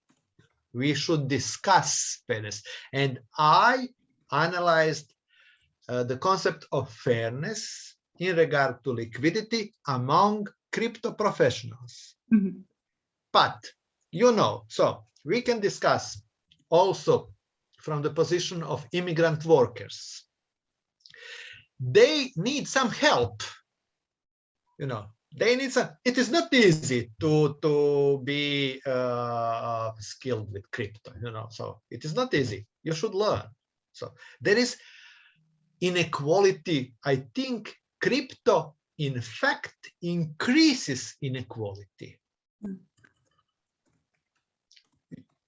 B: We should discuss fairness, and I analyzed the concept of fairness in regard to liquidity among crypto professionals. But you know, so we can discuss also from the position of immigrant workers. They need some help. You know, they need some. It is not easy to be skilled with crypto. You know, so it is not easy. You should learn. So there is inequality. I think crypto, in fact, increases inequality.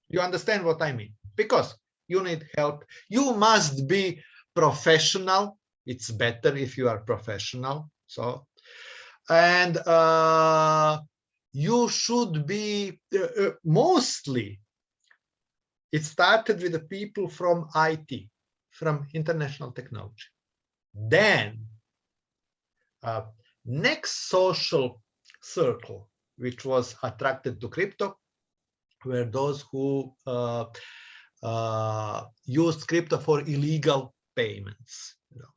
B: You understand what I mean? Because you need help. You must be professional. It's better if you are professional. So, and you should be mostly. It started with the people from IT, from international technology. Then, next social circle, which was attracted to crypto, were those who used crypto for illegal payments. You know.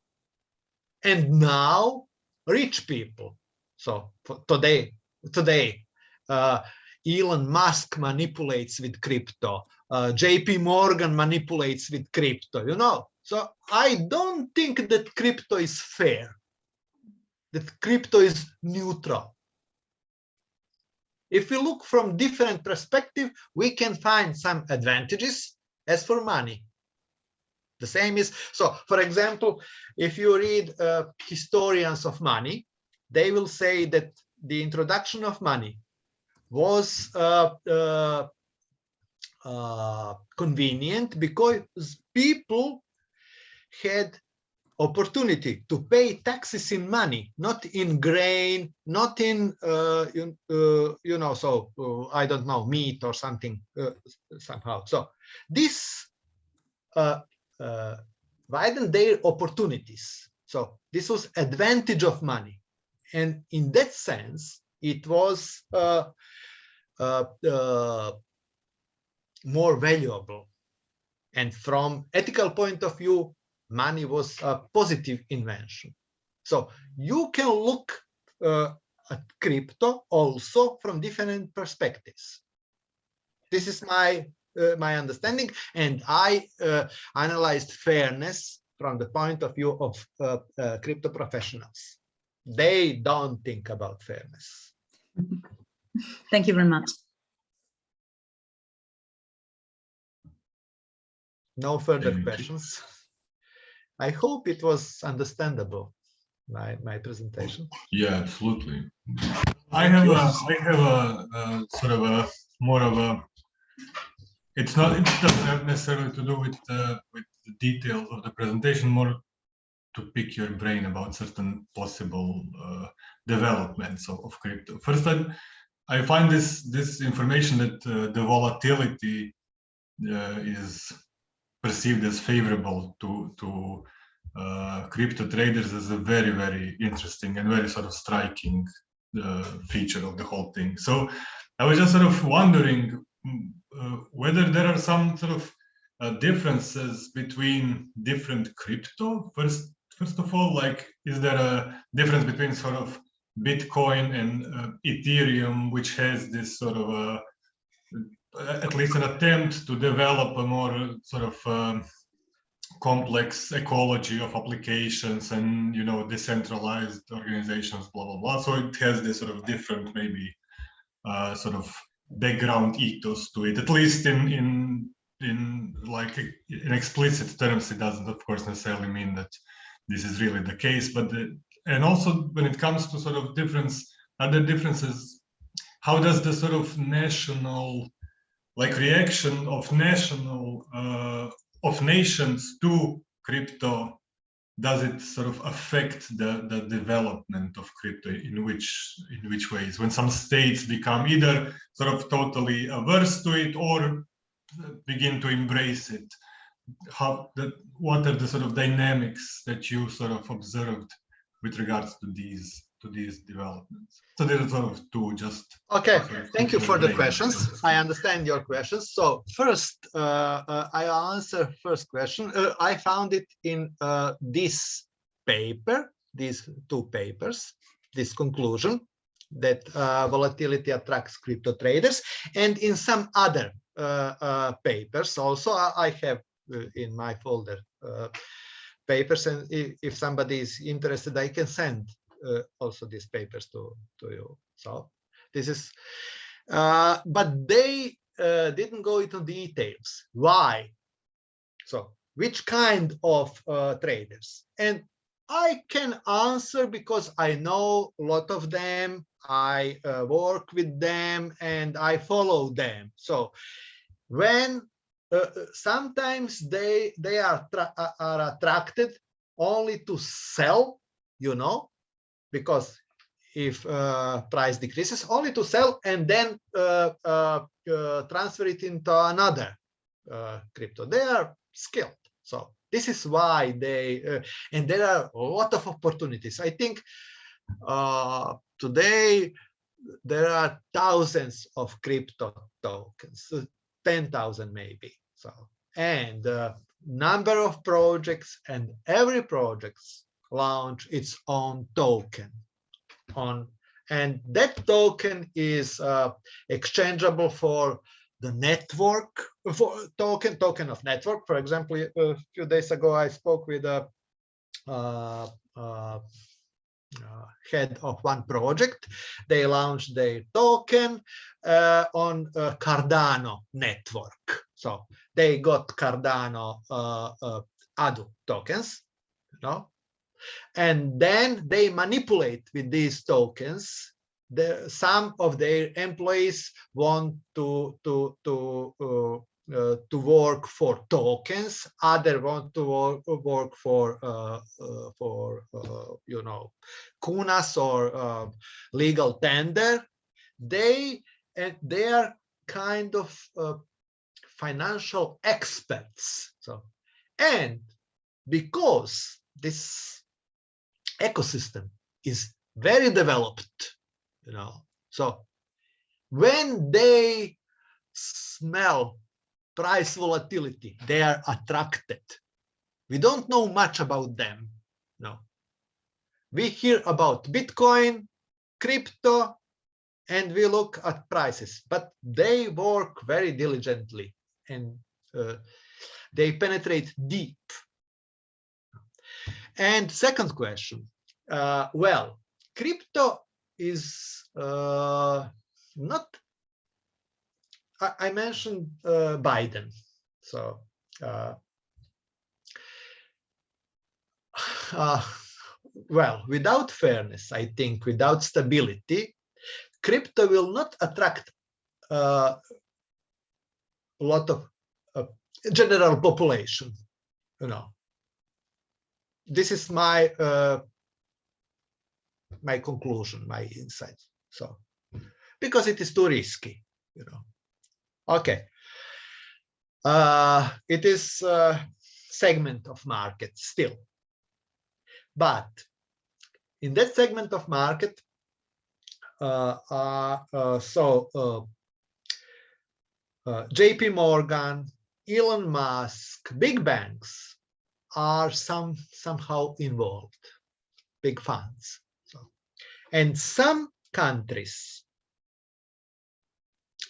B: And now, rich people. So today, Elon Musk manipulates with crypto. JP Morgan manipulates with crypto. You know. So I don't think that crypto is fair. That crypto is neutral. If we look from different perspectives, we can find some advantages as for money. The same is, so for example, if you read historians of money, they will say that the introduction of money was convenient because people had opportunity to pay taxes in money, not in grain, not in you know, so I don't know, meat or something somehow. So this widened their opportunities. So this was advantage of money, and in that sense, it was more valuable. And from ethical point of view, money was a positive invention. So you can look at crypto also from different perspectives. This is my understanding, and I analyzed fairness from the point of view of crypto professionals. They don't think about fairness.
D: Thank you very much.
B: No further questions. I hope it was understandable, my presentation.
C: Yeah, absolutely. I have a sort of a more of a. It doesn't have necessarily to do with the details of the presentation. More to pick your brain about certain possible developments of crypto. First, I find this information that the volatility is perceived as favorable to crypto traders as a very, very interesting and very sort of striking feature of the whole thing. So I was just sort of wondering whether there are some sort of differences between different crypto. First of all, like, is there a difference between sort of Bitcoin and Ethereum, which has this sort of at least an attempt to develop a more sort of complex ecology of applications and, you know, decentralized organizations, blah, blah, blah. So it has this sort of different, maybe sort of background ethos to it, at least in like in explicit terms. It doesn't, of course, necessarily mean that this is really the case, but and also when it comes to sort of other differences, how does the sort of national, like, reaction of nations to crypto, does it sort of affect the development of crypto? In which ways? When some states become either sort of totally averse to it or begin to embrace it, what are the sort of dynamics that you sort of observed with regards to these developments? So there are sort of two just.
B: Okay, thank you for the questions. I understand your questions. So first, I'll answer first question. I found it in this paper, these two papers, this conclusion that volatility attracts crypto traders, and in some other papers also. I have in my folder papers, and if somebody is interested, I can send also these papers to you. So this is, but they didn't go into details. Why? So which kind of traders? And I can answer because I know a lot of them. I work with them and I follow them. So when sometimes they are attracted only to sell, you know, because if price decreases, only to sell and then transfer it into another crypto. They are skilled. So this is why they, and there are a lot of opportunities. I think today there are thousands of crypto tokens, 10,000 maybe. So, and number of projects, and every project launch its own token and that token is exchangeable for the network, for token of network. For example, a few days ago I spoke with a head of one project. They launched their token on Cardano network. So they got Cardano ADU tokens, you know, and then they manipulate with these tokens. Some of their employees want to work for tokens. Others want to work for you know, kunas or legal tender. They are kind of financial experts. So, and because this ecosystem is very developed, you know, so when they smell price volatility, they are attracted. We don't know much about them. No, we hear about Bitcoin, crypto, and we look at prices, but they work very diligently and they penetrate deep. And second question, well, crypto is not, I mentioned Biden. So well, without fairness, I think without stability, crypto will not attract a lot of general population, you know. This is my my conclusion, my insight. So because it is too risky, you know. Okay, it is a segment of market still, but in that segment of market, JP Morgan, Elon Musk, big banks are somehow involved, big funds. So, and some countries,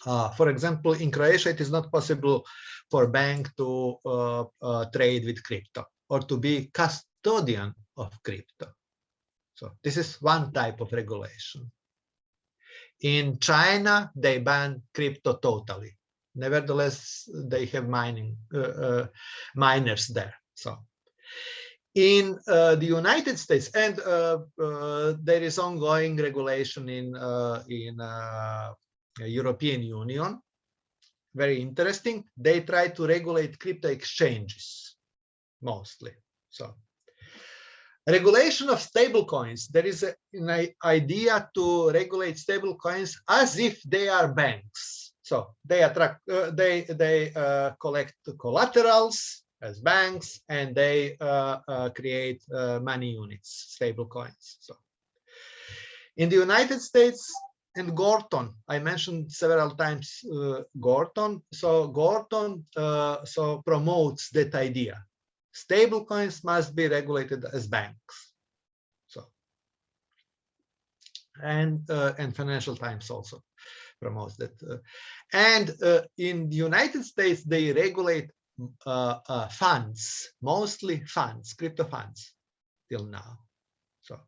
B: for example, in Croatia, it is not possible for a bank to trade with crypto or to be custodian of crypto. So this is one type of regulation. In China, they ban crypto totally. Nevertheless, they have miners there. So in the United States, and there is ongoing regulation in European Union, very interesting. They try to regulate crypto exchanges mostly. So regulation of stable coins. There is an idea to regulate stable coins as if they are banks. So they attract, they collect collaterals as banks, and they create money units, stable coins. So in the United States, and Gorton, I mentioned several times Gorton. So Gorton so promotes that idea. Stable coins must be regulated as banks. So, and Financial Times also promotes that. And in the United States, they regulate funds, mostly funds, crypto funds till now. So,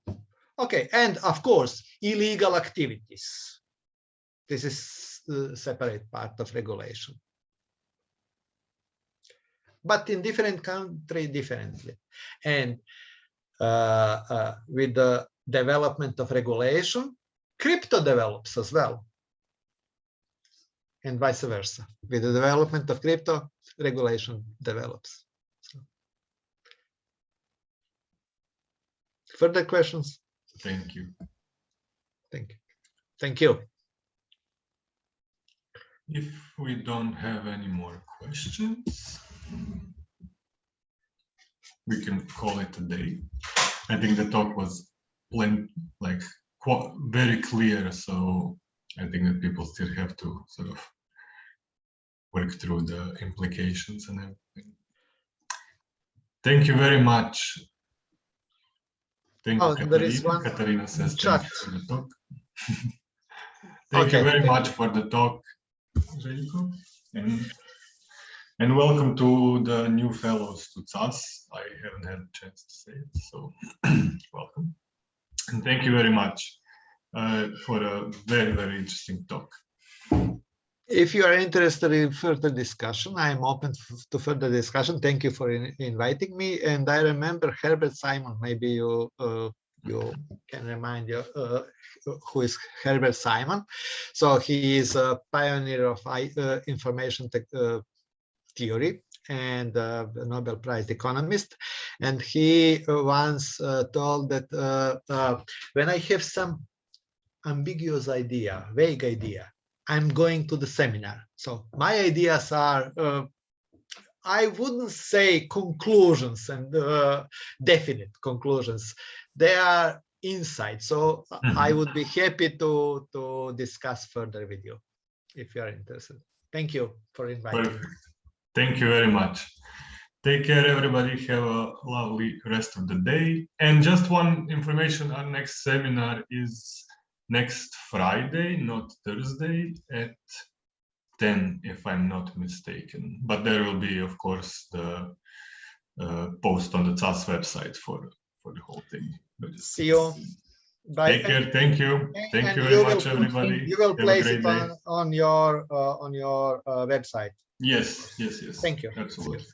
B: okay, and of course, illegal activities. This is a separate part of regulation. But in different countries, differently. And with the development of regulation, crypto develops as well. And vice versa. With the development of crypto, regulation develops. So. Further questions?
C: Thank you.
B: Thank you. Thank you.
C: If we don't have any more questions, we can call it a day. I think the talk was very clear, so I think that people still have to sort of work through the implications and everything. Thank you very much. Thank you,
B: There is one.
C: Katarina says
B: chat.
C: thank you for the talk. Thank you very much for the talk, Željko. And welcome to the new fellows to CAS. I haven't had a chance to say it, so welcome. And thank you very much for a very, very interesting talk.
B: If you are interested in further discussion, I am open to further discussion. Thank you for inviting me. And I remember Herbert Simon. Maybe you can remind you who is Herbert Simon. So he is a pioneer of information theory and a Nobel Prize economist. And he once told that when I have some ambiguous idea, vague idea, I'm going to the seminar. So my ideas are, I wouldn't say conclusions and definite conclusions. They are insights. So I would be happy to discuss further with you if you are interested. Thank you for inviting me.
C: Thank you very much. Take care, everybody. Have a lovely rest of the day. And just one information, our next seminar is next Friday, not Thursday, at 10, if I'm not mistaken. But there will be, of course, the post on the CAS website for the whole thing.
B: See you. Bye.
C: Take care. Thank you. Thank you very much, everybody.
B: You will place it on your website.
C: Yes.
B: Thank you.
C: Absolutely.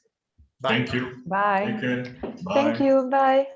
B: Bye.
C: Thank you.
E: Bye.
C: Take care. Bye.
E: Thank you. Bye.